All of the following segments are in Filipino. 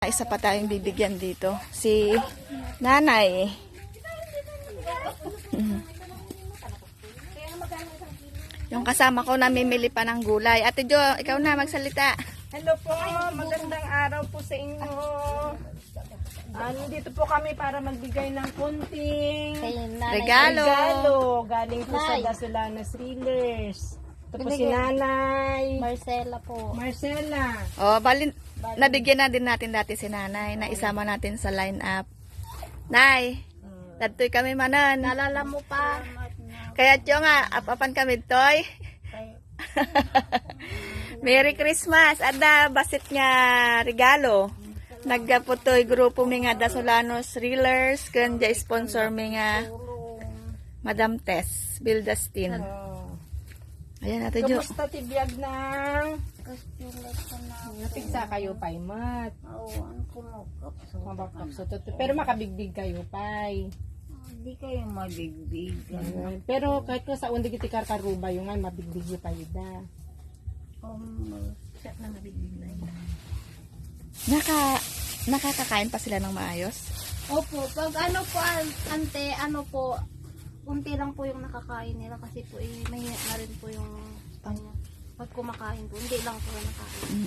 Isa pa tayong bibigyan dito. Si Nanay. Yung kasama ko namimili pa ng gulay. Ate Jo, ikaw na magsalita. Hello po, magandang araw po sa inyo. Dito po kami para magbigay ng kunting Regalo. galing po sa Dasolana Thrillers. Ito po si Nanay Marcela po. Marcela. Oh, nabigyan na din natin dati si Nanay na isama natin sa line-up. Nay, datoy kami manan. Nalala mo pa? Kaya tiyo nga, apapan kami toy. Merry Christmas. Ada basit nga regalo. Naggaputoy grupo mi nga Dasolanos Thrillers kun ja sponsor mi nga Madam Tess Bildastin. Ayan Ate Jo. Kumusta tibiyag ng napigsa kayo pay mat. Pero makabigdig kayo pay. Hindi kayo mabigbig. Pero kahit ko sa undi kiti karkaruba yung nga mabigdig yung payo da. Siya na mabibig na yun. Nakakakain pa sila ng maayos? Opo, pag ano po, ante, ano po, unti lang po yung nakakain nila kasi po mahina na rin po yung kanya. Pag kumakain po, hindi lang po nakain.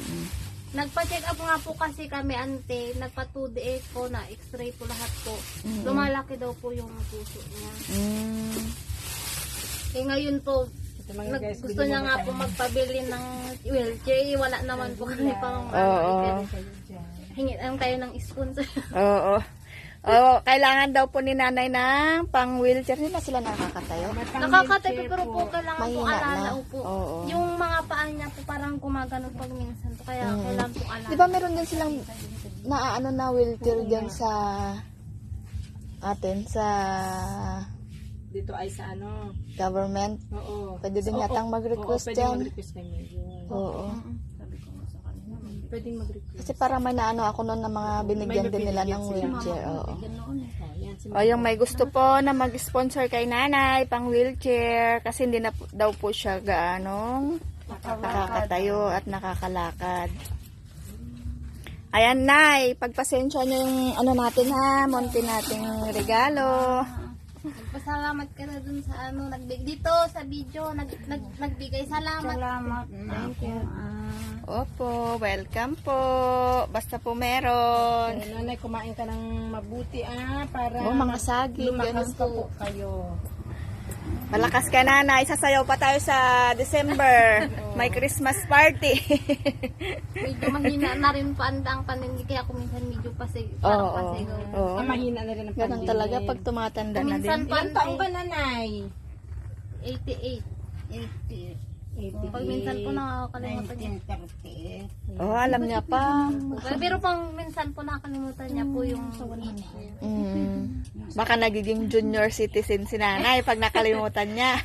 Nagpa-check up nga po kasi kami ante, nagpa 2 days po na x-ray po lahat po. Lumalaki daw po yung puso niya. Ngayon po, gusto niya nga po magpabili ng wheelchair. Wala naman po kami pang hingin kayo ng sponsor. Oo. Kailangan daw po ni Nanay ng pang wheelchair. Hindi na sila nakakatayo? Nakakatayo pero po kailangan po Mahina alala na. po. Oo. Yung mga paa niya po parang gumagano pag minsan po. Kaya kailangan po alala. Di ba meron din silang naaano na wheelchair dyan sa atin, sa Dito ay sa ano. government? Oo. Pwede din yatang mag-request pwede dyan. mag-request kayo yun. Oo. Sabi ko nga sa kanila, pwedeng mag-request. Kasi para may naano ako noon na mga binigyan din nila ng wheelchair. Oo. Yan, si O yung may gusto po na mag-sponsor kay Nanay pang wheelchair kasi hindi na daw po siya gaanong nakakatayo at nakakalakad. Ayan Nay, pagpasensya nyo yung ano natin ha, monti nating regalo. Pasalamat ka na dun sa ano, dito sa video, nagbigay. Salamat. Thank you. Opo, welcome po. Basta po meron. Nanay, kumain ka ng mabuti para Mga saging, lumakas ganun pa po. po kayo. Malakas ka Nanay, sasayaw pa tayo sa December. May Christmas party. Medyo mahina na rin pa ang panindig. Kaya ako minsan medyo parang pasigaw. Oo. Mahina na rin ang Ganun pandinig. talaga pag tumatanda na Minsan din. pa, Ilang taong ka, Nanay? 88. 88. Pag minsan po nakakalimutan niya. Oh, alam niya pa. Pero pang minsan po nakakalimutan niya po yung Baka nagiging junior citizen si Nanay pag nakalimutan niya.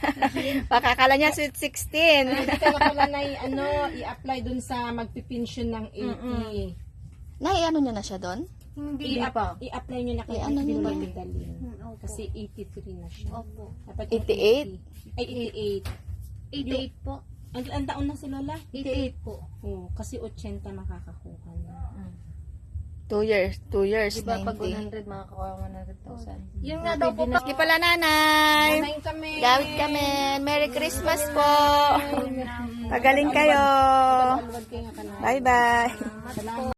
Baka akala niya sweet 16. Hindi ka na pala na i-apply dun sa magpipension ng 80. Nay, ano niya na siya doon? hindi pa. I-apply nyo na kay ano Bill nyo na? Magdalene. Opo. Kasi 83 na siya. Opo. Dapat 88? Ay, 88 po. 88. Ang taon na si Lola? 88 po. Oo, kasi 80 makakakuha na. 2 years. 2 years, Diba pag 90. 100 makakakuha 100,000. Yun nga daw po pa. Sige pala Nanay. Kumain kami. Gawit kami. Merry Christmas po. Pagaling kayo. Alwag kayo nga ka na. Bye-bye. Salamat.